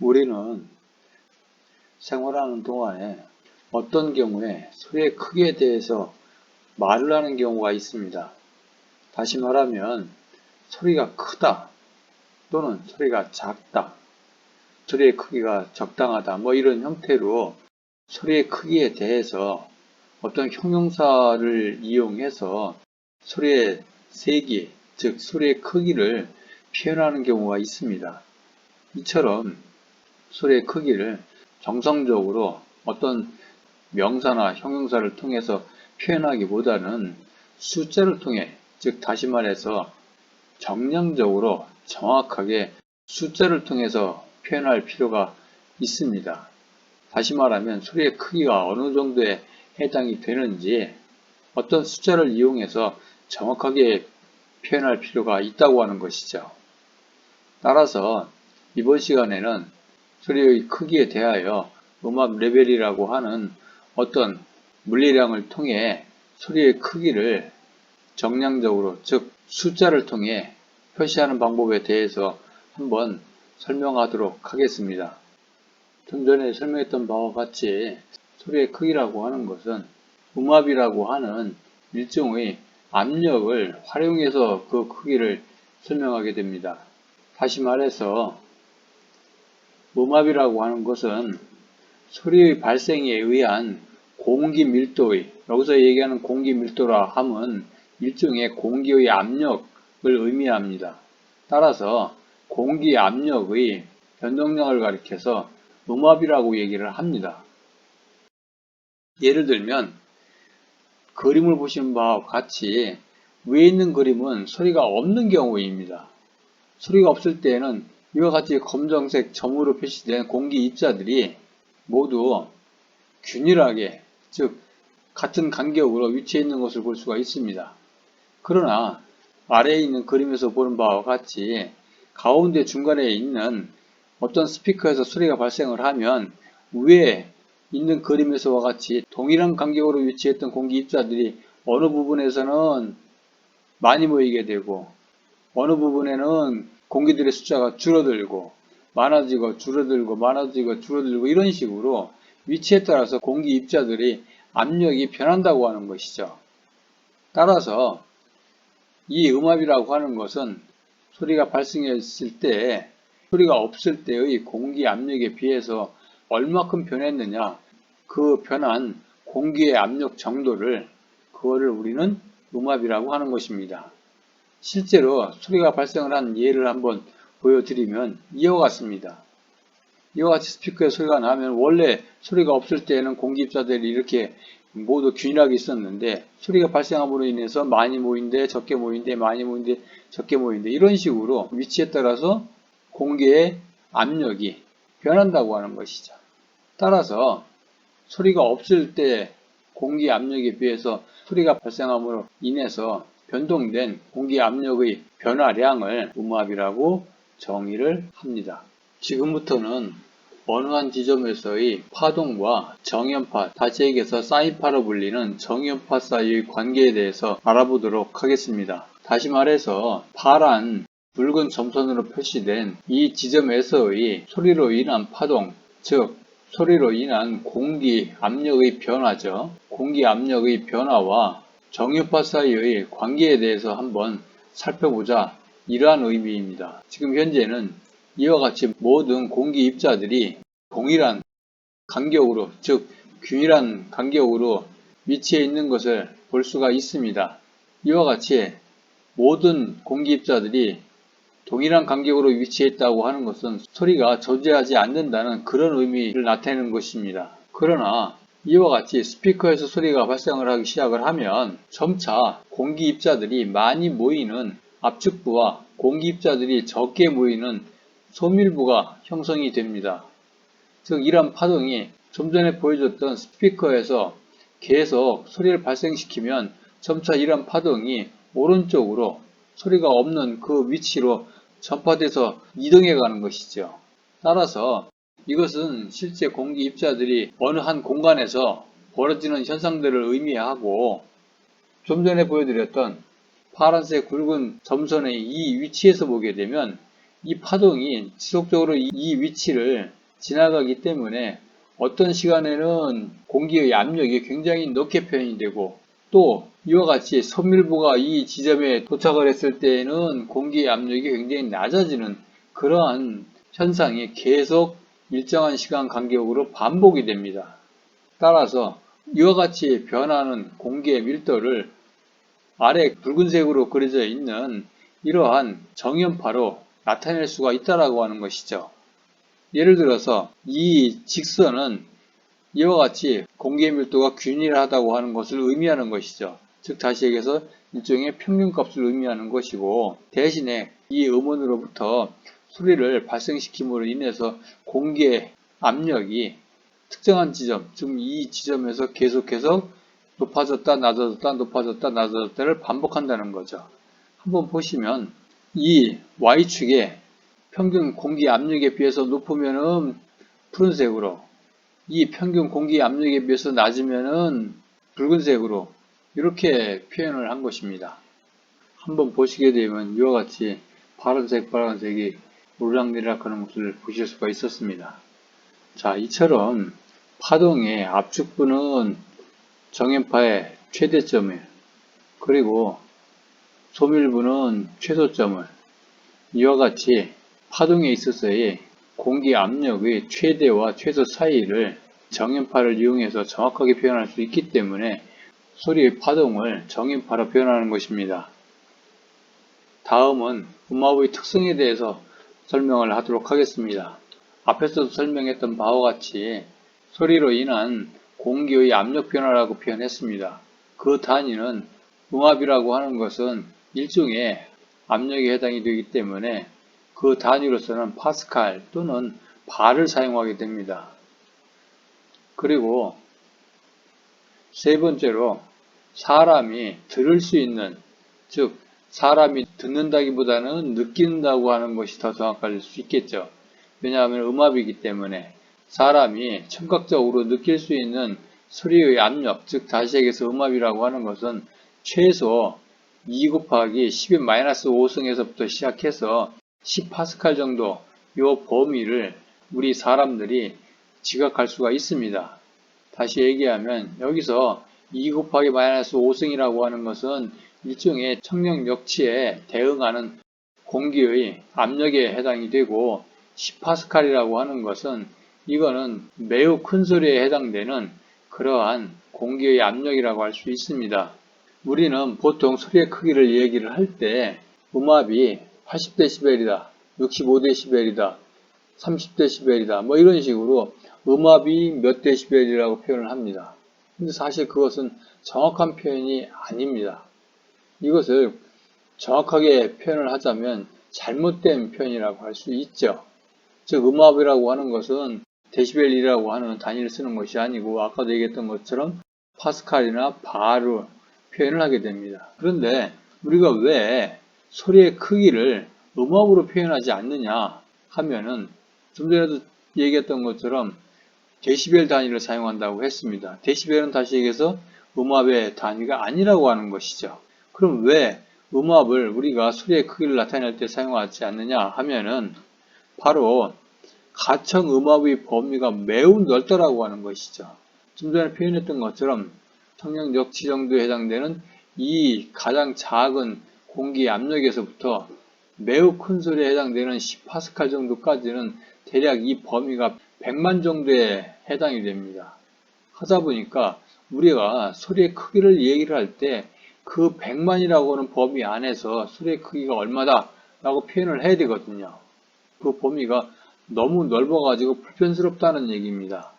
우리는 생활하는 동안에 어떤 경우에 소리의 크기에 대해서 말을 하는 경우가 있습니다. 다시 말하면 소리가 크다 또는 소리가 작다, 소리의 크기가 적당하다 이런 형태로 소리의 크기에 대해서 어떤 형용사를 이용해서 소리의 세기, 즉 소리의 크기를 표현하는 경우가 있습니다. 이처럼 소리의 크기를 정성적으로 어떤 명사나 형용사를 통해서 표현하기보다는 숫자를 통해, 즉 다시 말해서 정량적으로 정확하게 숫자를 통해서 표현할 필요가 있습니다. 다시 말하면 소리의 크기가 어느 정도에 해당이 되는지 어떤 숫자를 이용해서 정확하게 표현할 필요가 있다고 하는 것이죠. 따라서 이번 시간에는 소리의 크기에 대하여 음압 레벨이라고 하는 어떤 물리량을 통해 소리의 크기를 정량적으로, 즉 숫자를 통해 표시하는 방법에 대해서 한번 설명하도록 하겠습니다. 좀 전에 설명했던 바와 같이 소리의 크기라고 하는 것은 음압이라고 하는 일종의 압력을 활용해서 그 크기를 설명하게 됩니다. 다시 말해서 음압이라고 하는 것은 소리의 발생에 의한 공기 밀도의, 여기서 얘기하는 공기 밀도라 함은 일종의 공기의 압력을 의미합니다. 따라서 공기 압력의 변동량을 가리켜서 음압이라고 얘기를 합니다. 예를 들면 그림을 보시는 바와 같이 위에 있는 그림은 소리가 없는 경우입니다. 소리가 없을 때에는 이와 같이 검정색 점으로 표시된 공기 입자들이 모두 균일하게, 즉 같은 간격으로 위치해 있는 것을 볼 수가 있습니다. 그러나 아래에 있는 그림에서 보는 바와 같이 가운데 중간에 있는 어떤 스피커에서 소리가 발생을 하면 위에 있는 그림에서와 같이 동일한 간격으로 위치했던 공기 입자들이 어느 부분에서는 많이 모이게 되고 어느 부분에는 공기들의 숫자가 줄어들고 많아지고 줄어들고 많아지고 줄어들고 이런 식으로 위치에 따라서 공기 입자들의 압력이 변한다고 하는 것이죠. 따라서 이 음압이라고 하는 것은 소리가 발생했을 때 소리가 없을 때의 공기 압력에 비해서 얼마큼 변했느냐, 그 변한 공기의 압력 정도를 그거를 우리는 음압이라고 하는 것입니다. 실제로 소리가 발생을 한 예를 한번 보여드리면 이와 같습니다. 이와 같이 스피커에 소리가 나면 원래 소리가 없을 때에는 공기 입자들이 이렇게 모두 균일하게 있었는데 소리가 발생함으로 인해서 많이 모인데 적게 모인데 많이 모인데 적게 모인데 이런 식으로 위치에 따라서 공기의 압력이 변한다고 하는 것이죠. 따라서 소리가 없을 때 공기 압력에 비해서 소리가 발생함으로 인해서 변동된 공기 압력의 변화량을 음압이라고 정의를 합니다. 지금부터는 어느 한 지점에서의 파동과 정연파, 다시 얘기해서 사인파로 불리는 정연파 사이의 관계에 대해서 알아보도록 하겠습니다. 다시 말해서 파란 붉은 점선으로 표시된 이 지점에서의 소리로 인한 파동, 즉 소리로 인한 공기 압력의 변화죠. 공기 압력의 변화와 정연파 사이의 관계에 대해서 한번 살펴보자, 이러한 의미입니다. 지금 현재는 이와 같이 모든 공기 입자들이 동일한 간격으로, 즉 균일한 간격으로 위치해 있는 것을 볼 수가 있습니다. 이와 같이 모든 공기 입자들이 동일한 간격으로 위치해 있다고 하는 것은 소리가 존재하지 않는다는 그런 의미를 나타내는 것입니다. 그러나 이와 같이 스피커에서 소리가 발생을 하기 시작을 하면 점차 공기 입자들이 많이 모이는 압축부와 공기 입자들이 적게 모이는 소밀부가 형성이 됩니다. 즉 이러한 파동이 좀 전에 보여줬던 스피커에서 계속 소리를 발생시키면 점차 이러한 파동이 오른쪽으로 소리가 없는 그 위치로 전파돼서 이동해 가는 것이죠. 따라서 이것은 실제 공기 입자들이 어느 한 공간에서 벌어지는 현상들을 의미하고 좀 전에 보여드렸던 파란색 굵은 점선의 이 위치에서 보게 되면 이 파동이 지속적으로 이 위치를 지나가기 때문에 어떤 시간에는 공기의 압력이 굉장히 높게 표현이 되고, 또 이와 같이 섬밀부가 이 지점에 도착을 했을 때에는 공기의 압력이 굉장히 낮아지는 그러한 현상이 계속 일정한 시간 간격으로 반복이 됩니다. 따라서 이와 같이 변하는 공기의 밀도를 아래 붉은색으로 그려져 있는 이러한 정연파로 나타낼 수가 있다라고 하는 것이죠. 예를 들어서 이 직선은 이와 같이 공기의 밀도가 균일하다고 하는 것을 의미하는 것이죠. 즉 다시 얘기해서 일종의 평균값을 의미하는 것이고, 대신에 이 음원으로부터 소리를 발생시킴으로 인해서 공기의 압력이 특정한 지점, 즉 이 지점에서 계속해서 높아졌다 낮아졌다 높아졌다 낮아졌다를 반복한다는 거죠. 한번 보시면 이 Y축에 평균 공기 압력에 비해서 높으면은 푸른색으로, 이 평균 공기 압력에 비해서 낮으면은 붉은색으로 이렇게 표현을 한 것입니다. 한번 보시게 되면 이와 같이 파란색, 빨간색이 오르락내리락 하는 것을 보실 수가 있었습니다. 자, 이처럼 파동의 압축부는 정연파의 최대점을, 그리고 소밀부는 최소점을, 이와 같이 파동에 있어서의 공기 압력의 최대와 최소 사이를 정연파를 이용해서 정확하게 표현할 수 있기 때문에 소리의 파동을 정연파로 표현하는 것입니다. 다음은 음압의 특성에 대해서 설명을 하도록 하겠습니다. 앞에서도 설명했던 바와 같이 소리로 인한 공기의 압력 변화라고 표현했습니다. 그 단위는 음압이라고 하는 것은 일종의 압력에 해당이 되기 때문에 그 단위로서는 파스칼 또는 바를 사용하게 됩니다. 그리고 세 번째로 사람이 들을 수 있는, 즉 사람이 듣는다기보다는 느낀다고 하는 것이 더 정확할 수 있겠죠. 왜냐하면 음압이기 때문에 사람이 청각적으로 느낄 수 있는 소리의 압력, 즉 다시 얘기해서 음압이라고 하는 것은 최소 2 곱하기 10의 마이너스 5승에서부터 시작해서 10파스칼 정도 이 범위를 우리 사람들이 지각할 수가 있습니다. 다시 얘기하면 여기서 2 곱하기 마이너스 5승이라고 하는 것은 일종의 청력역치에 대응하는 공기의 압력에 해당이 되고, 10파스칼이라고 하는 것은 이거는 매우 큰 소리에 해당되는 그러한 공기의 압력이라고 할 수 있습니다. 우리는 보통 소리의 크기를 얘기를 할 때 음압이 80dB이다, 65dB이다, 30dB이다 뭐 이런 식으로 음압이 몇 데시벨이라고 표현을 합니다. 근데 사실 그것은 정확한 표현이 아닙니다. 이것을 정확하게 표현을 하자면 잘못된 표현이라고 할 수 있죠. 즉 음압이라고 하는 것은 데시벨이라고 하는 단위를 쓰는 것이 아니고 아까도 얘기했던 것처럼 파스칼이나 바로 표현을 하게 됩니다. 그런데 우리가 왜 소리의 크기를 음압으로 표현하지 않느냐 하면은 좀 전에도 얘기했던 것처럼 데시벨 단위를 사용한다고 했습니다. 데시벨은 다시 얘기해서 음압의 단위가 아니라고 하는 것이죠. 그럼 왜 음압을 우리가 소리의 크기를 나타낼 때 사용하지 않느냐 하면은 바로 가청 음압의 범위가 매우 넓다라고 하는 것이죠. 좀 전에 표현했던 것처럼 청력역치 정도에 해당되는 이 가장 작은 공기 압력에서부터 매우 큰 소리에 해당되는 10파스칼 정도까지는 대략 이 범위가 100만 정도에 해당이 됩니다. 하다 보니까 우리가 소리의 크기를 얘기를 할 때 그 100만이라고 하는 범위 안에서 소리의 크기가 얼마다 라고 표현을 해야 되거든요. 그 범위가 너무 넓어가지고 불편스럽다는 얘기입니다.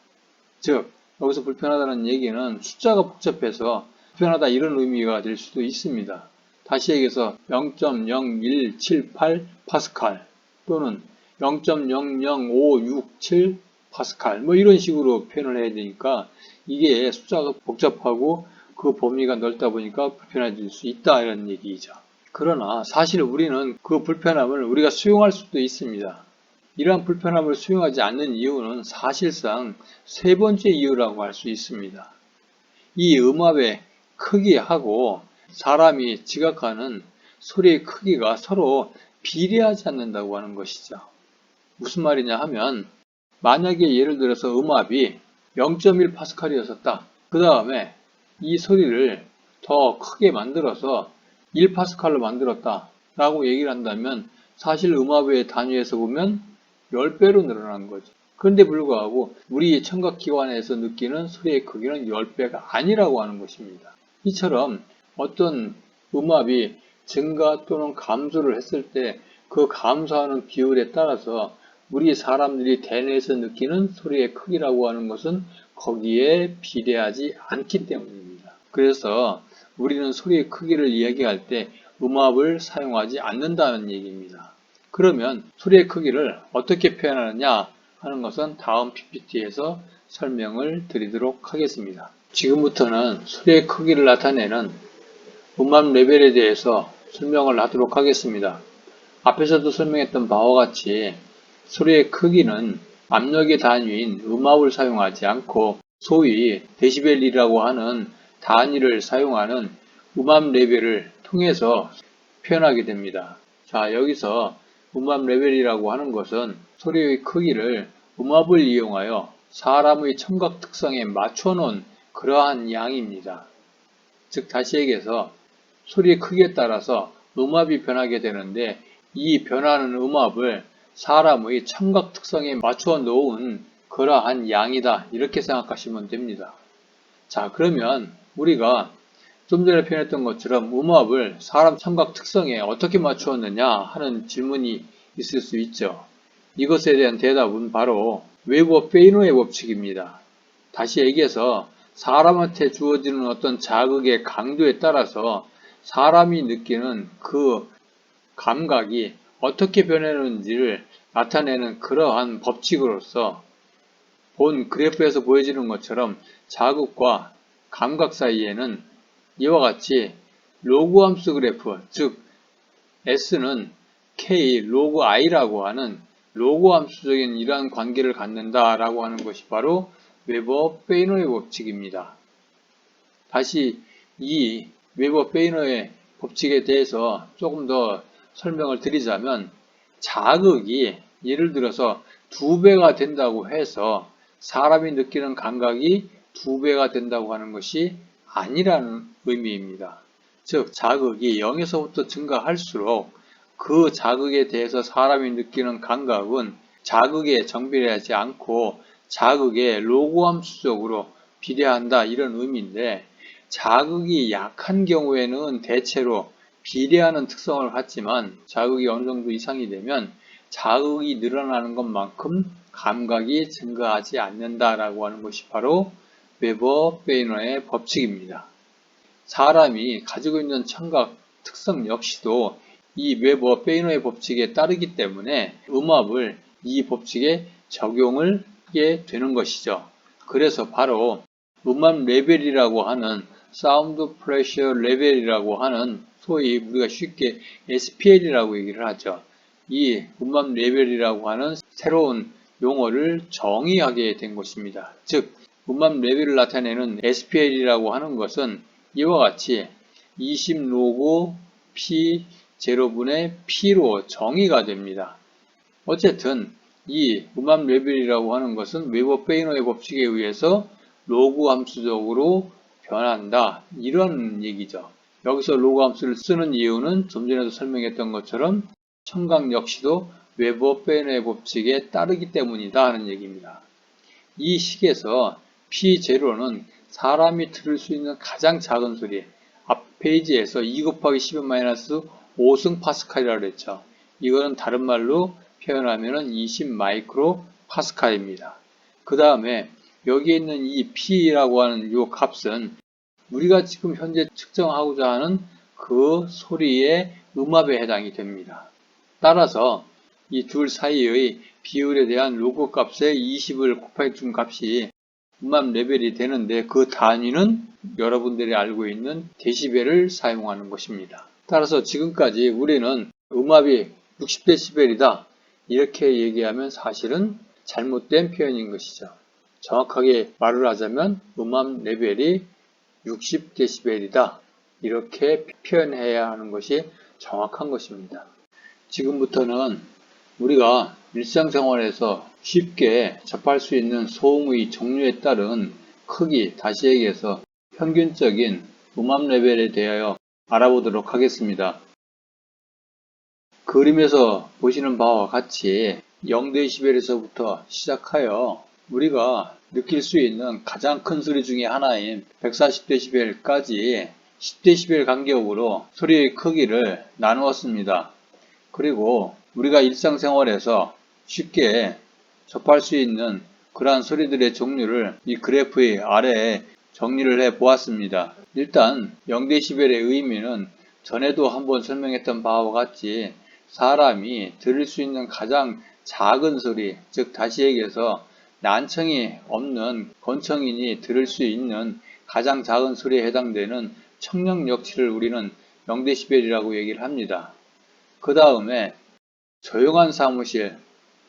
즉 여기서 불편하다는 얘기는 숫자가 복잡해서 불편하다 이런 의미가 될 수도 있습니다. 다시 얘기해서 0.0178 파스칼 또는 0.00567 파스칼 뭐 이런 식으로 표현을 해야 되니까 이게 숫자가 복잡하고 그 범위가 넓다 보니까 불편해질 수 있다 이런 얘기죠. 그러나 사실 우리는 그 불편함을 우리가 수용할 수도 있습니다. 이러한 불편함을 수용하지 않는 이유는 사실상 세 번째 이유라고 할 수 있습니다. 이 음압의 크기하고 사람이 지각하는 소리의 크기가 서로 비례하지 않는다고 하는 것이죠. 무슨 말이냐 하면 만약에 예를 들어서 음압이 0.1파스칼이었었다. 그 다음에 이 소리를 더 크게 만들어서 1파스칼로 만들었다 라고 얘기를 한다면 사실 음압의 단위에서 보면 10배로 늘어난 거죠. 그런데 불구하고 우리 청각기관에서 느끼는 소리의 크기는 10배가 아니라고 하는 것입니다. 이처럼 어떤 음압이 증가 또는 감소를 했을 때 그 감소하는 비율에 따라서 우리 사람들이 대뇌에서 느끼는 소리의 크기라고 하는 것은 거기에 비례하지 않기 때문입니다. 그래서 우리는 소리의 크기를 이야기할 때 음압을 사용하지 않는다는 얘기입니다. 그러면 소리의 크기를 어떻게 표현하느냐 하는 것은 다음 PPT에서 설명을 드리도록 하겠습니다. 지금부터는 소리의 크기를 나타내는 음압 레벨에 대해서 설명을 하도록 하겠습니다. 앞에서도 설명했던 바와 같이 소리의 크기는 압력의 단위인 음압을 사용하지 않고 소위 데시벨이라고 하는 단위를 사용하는 음압 레벨을 통해서 표현하게 됩니다. 자, 여기서 음압 레벨이라고 하는 것은 소리의 크기를 음압을 이용하여 사람의 청각 특성에 맞춰 놓은 그러한 양입니다. 즉 다시 얘기해서 소리의 크기에 따라서 음압이 변하게 되는데 이 변하는 음압을 사람의 청각 특성에 맞춰 놓은 그러한 양이다 이렇게 생각하시면 됩니다. 자, 그러면 우리가 좀 전에 표현했던 것처럼 음압을 사람 청각 특성에 어떻게 맞추었느냐 하는 질문이 있을 수 있죠. 이것에 대한 대답은 바로 웨버-페이노의 법칙입니다. 다시 얘기해서 사람한테 주어지는 어떤 자극의 강도에 따라서 사람이 느끼는 그 감각이 어떻게 변하는지를 나타내는 그러한 법칙으로서 본 그래프에서 보여지는 것처럼 자극과 감각 사이에는 이와 같이 로그 함수 그래프, 즉 S는 K 로그 I라고 하는 로그 함수적인 이러한 관계를 갖는다라고 하는 것이 바로 웨버-페이노의 법칙입니다. 다시 이 웨버-페이노의 법칙에 대해서 조금 더 설명을 드리자면 자극이 예를 들어서 2배가 된다고 해서 사람이 느끼는 감각이 2배가 된다고 하는 것이 아니라는 의미입니다. 즉 자극이 0에서부터 증가할수록 그 자극에 대해서 사람이 느끼는 감각은 자극에 정비례하지 않고 자극의 로그 함수적으로 비례한다 이런 의미인데 자극이 약한 경우에는 대체로 비례하는 특성을 갖지만 자극이 어느 정도 이상이 되면 자극이 늘어나는 것만큼 감각이 증가하지 않는다라고 하는 것이 바로 웨버-페이노의 법칙입니다. 사람이 가지고 있는 청각 특성 역시도 이 웨버-페이노의 법칙에 따르기 때문에 음압을 이 법칙에 적용을 하게 되는 것이죠. 그래서 바로 음압 레벨이라고 하는 사운드 프레셔 레벨이라고 하는 소위 우리가 쉽게 SPL이라고 얘기를 하죠. 이 음압 레벨이라고 하는 새로운 용어를 정의하게 된 것입니다. 즉 음압 레벨을 나타내는 SPL이라고 하는 것은 이와 같이 20로그 P 제로분의 P로 정의가 됩니다. 어쨌든 이 음압 레벨이라고 하는 것은 웨버-페이노의 법칙에 의해서 로그 함수적으로 변한다 이런 얘기죠. 여기서 로그 함수를 쓰는 이유는 좀 전에도 설명했던 것처럼 청각 역시도 웨버-페이노의 법칙에 따르기 때문이다 하는 얘기입니다. 이 식에서 P0는 사람이 들을 수 있는 가장 작은 소리, 앞 페이지에서 2 곱하기 10의 5승 파스칼이라고 했죠. 이거는 다른 말로 표현하면 20 마이크로 파스칼입니다. 그 다음에 여기에 있는 이 P라고 하는 이 값은 우리가 지금 현재 측정하고자 하는 그 소리의 음압에 해당이 됩니다. 따라서 이 둘 사이의 비율에 대한 로그 값에 20을 곱해 준 값이 음압 레벨이 되는데 그 단위는 여러분들이 알고 있는 데시벨을 사용하는 것입니다. 따라서 지금까지 우리는 음압이 60데시벨이다 이렇게 얘기하면 사실은 잘못된 표현인 것이죠. 정확하게 말을 하자면 음압 레벨이 60데시벨이다 이렇게 표현해야 하는 것이 정확한 것입니다. 지금부터는 우리가 일상생활에서 쉽게 접할 수 있는 소음의 종류에 따른 크기, 다시 얘기해서 평균적인 음압 레벨에 대하여 알아보도록 하겠습니다. 그림에서 보시는 바와 같이 0dB에서부터 시작하여 우리가 느낄 수 있는 가장 큰 소리 중에 하나인 140dB까지 10dB 간격으로 소리의 크기를 나누었습니다. 그리고 우리가 일상생활에서 쉽게 접할 수 있는 그러한 소리들의 종류를 이 그래프의 아래에 정리를 해 보았습니다. 일단 0dB의 의미는 전에도 한번 설명했던 바와 같이 사람이 들을 수 있는 가장 작은 소리, 즉 다시 얘기해서 난청이 없는 건청인이 들을 수 있는 가장 작은 소리에 해당되는 청력역치를 우리는 0dB이라고 얘기를 합니다. 그 다음에 조용한 사무실,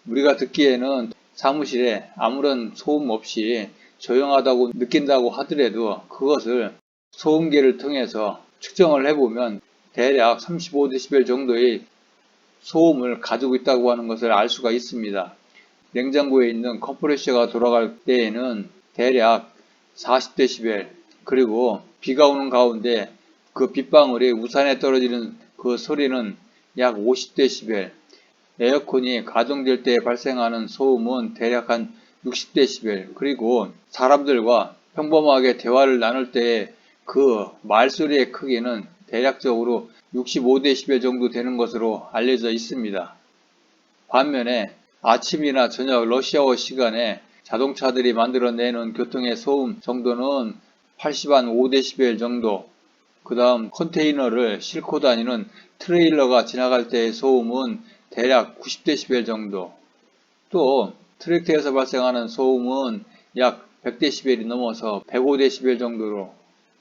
우리가 듣기에는 사무실에 아무런 소음 없이 조용하다고 느낀다고 하더라도 그것을 소음계를 통해서 측정을 해보면 대략 35dB 정도의 소음을 가지고 있다고 하는 것을 알 수가 있습니다. 냉장고에 있는 컴프레셔가 돌아갈 때에는 대략 40dB, 그리고 비가 오는 가운데 그 빗방울이 우산에 떨어지는 그 소리는 약 50dB, 에어컨이 가동될 때 발생하는 소음은 대략 한 60dB, 그리고 사람들과 평범하게 대화를 나눌 때의 그 말소리의 크기는 대략적으로 65dB 정도 되는 것으로 알려져 있습니다. 반면에 아침이나 저녁 러시아워 시간에 자동차들이 만들어내는 교통의 소음 정도는 85dB 정도, 그 다음 컨테이너를 싣고 다니는 트레일러가 지나갈 때의 소음은 대략 90dB 정도, 또 트랙터에서 발생하는 소음은 약 100dB이 넘어서 105dB 정도로,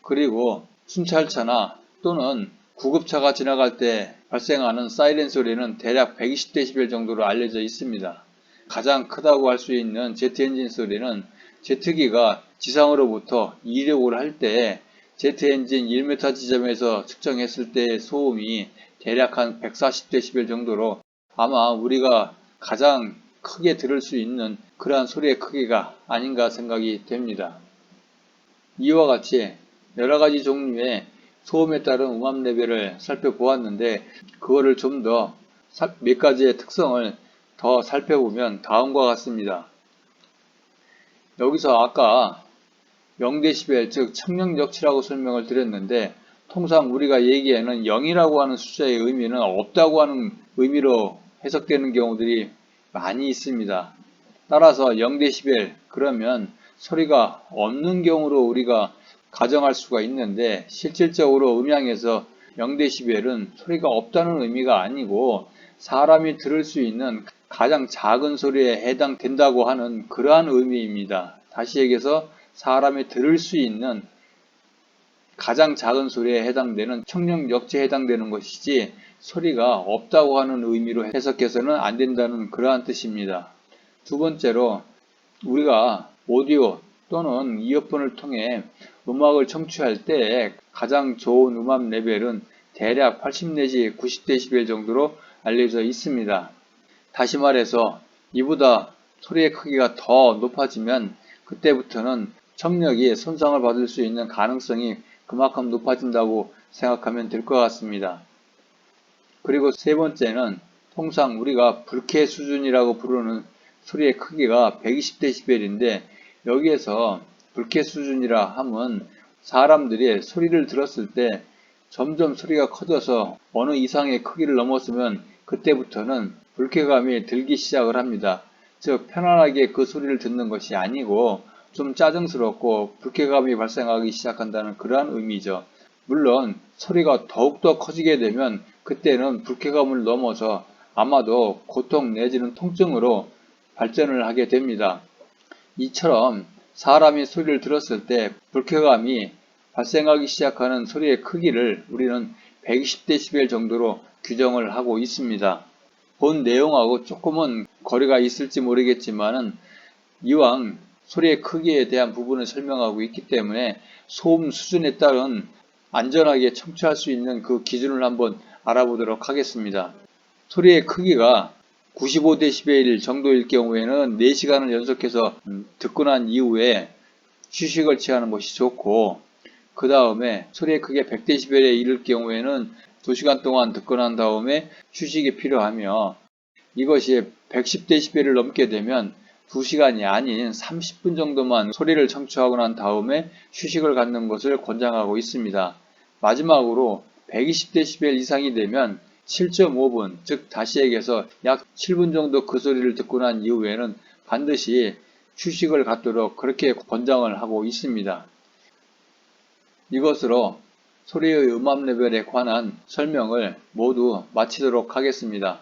그리고 순찰차나 또는 구급차가 지나갈 때 발생하는 사이렌 소리는 대략 120dB 정도로 알려져 있습니다. 가장 크다고 할 수 있는 제트 엔진 소리는 제트기가 지상으로부터 이륙을 할 때 제트 엔진 1m 지점에서 측정했을 때의 소음이 대략 한 140dB 정도로 아마 우리가 가장 크게 들을 수 있는 그러한 소리의 크기가 아닌가 생각이 됩니다. 이와 같이 여러가지 종류의 소음에 따른 음압 레벨을 살펴보았는데, 그거를 좀 더 몇 가지의 특성을 더 살펴보면 다음과 같습니다. 여기서 아까 0dB, 즉 청력역치라고 설명을 드렸는데, 통상 우리가 얘기에는 0이라고 하는 숫자의 의미는 없다고 하는 의미로 해석되는 경우들이 많이 있습니다. 따라서 0dB 그러면 소리가 없는 경우로 우리가 가정할 수가 있는데, 실질적으로 음향에서 0dB는 소리가 없다는 의미가 아니고 사람이 들을 수 있는 가장 작은 소리에 해당된다고 하는 그러한 의미입니다. 다시 얘기해서 사람이 들을 수 있는 가장 작은 소리에 해당되는 청력역치에 해당되는 것이지 소리가 없다고 하는 의미로 해석해서는 안 된다는 그러한 뜻입니다. 두 번째로, 우리가 오디오 또는 이어폰을 통해 음악을 청취할 때 가장 좋은 음압 레벨은 대략 80 내지 90dB 정도로 알려져 있습니다. 다시 말해서 이보다 소리의 크기가 더 높아지면 그때부터는 청력이 손상을 받을 수 있는 가능성이 그만큼 높아진다고 생각하면 될 것 같습니다. 그리고 세 번째는 통상 우리가 불쾌 수준이라고 부르는 소리의 크기가 120dB인데, 여기에서 불쾌 수준이라 함은 사람들이 소리를 들었을 때 점점 소리가 커져서 어느 이상의 크기를 넘었으면 그때부터는 불쾌감이 들기 시작을 합니다. 즉 편안하게 그 소리를 듣는 것이 아니고 좀 짜증스럽고 불쾌감이 발생하기 시작한다는 그러한 의미죠. 물론 소리가 더욱더 커지게 되면 그때는 불쾌감을 넘어서 아마도 고통 내지는 통증으로 발전을 하게 됩니다. 이처럼 사람이 소리를 들었을 때 불쾌감이 발생하기 시작하는 소리의 크기를 우리는 120dB 정도로 규정을 하고 있습니다. 본 내용하고 조금은 거리가 있을지 모르겠지만은 이왕 소리의 크기에 대한 부분을 설명하고 있기 때문에 소음 수준에 따른 안전하게 청취할 수 있는 그 기준을 한번 알아보도록 하겠습니다. 소리의 크기가 95dB 정도일 경우에는 4시간을 연속해서 듣고 난 이후에 휴식을 취하는 것이 좋고, 그 다음에 소리의 크기가 100dB에 이를 경우에는 2시간 동안 듣고 난 다음에 휴식이 필요하며, 이것이 110dB를 넘게 되면 2시간이 아닌 30분 정도만 소리를 청취하고 난 다음에 휴식을 갖는 것을 권장하고 있습니다. 마지막으로 120dB 이상이 되면 7.5분, 즉 다시 얘기해서 약 7분 정도 그 소리를 듣고 난 이후에는 반드시 휴식을 갖도록 그렇게 권장을 하고 있습니다. 이것으로 소리의 음압 레벨에 관한 설명을 모두 마치도록 하겠습니다.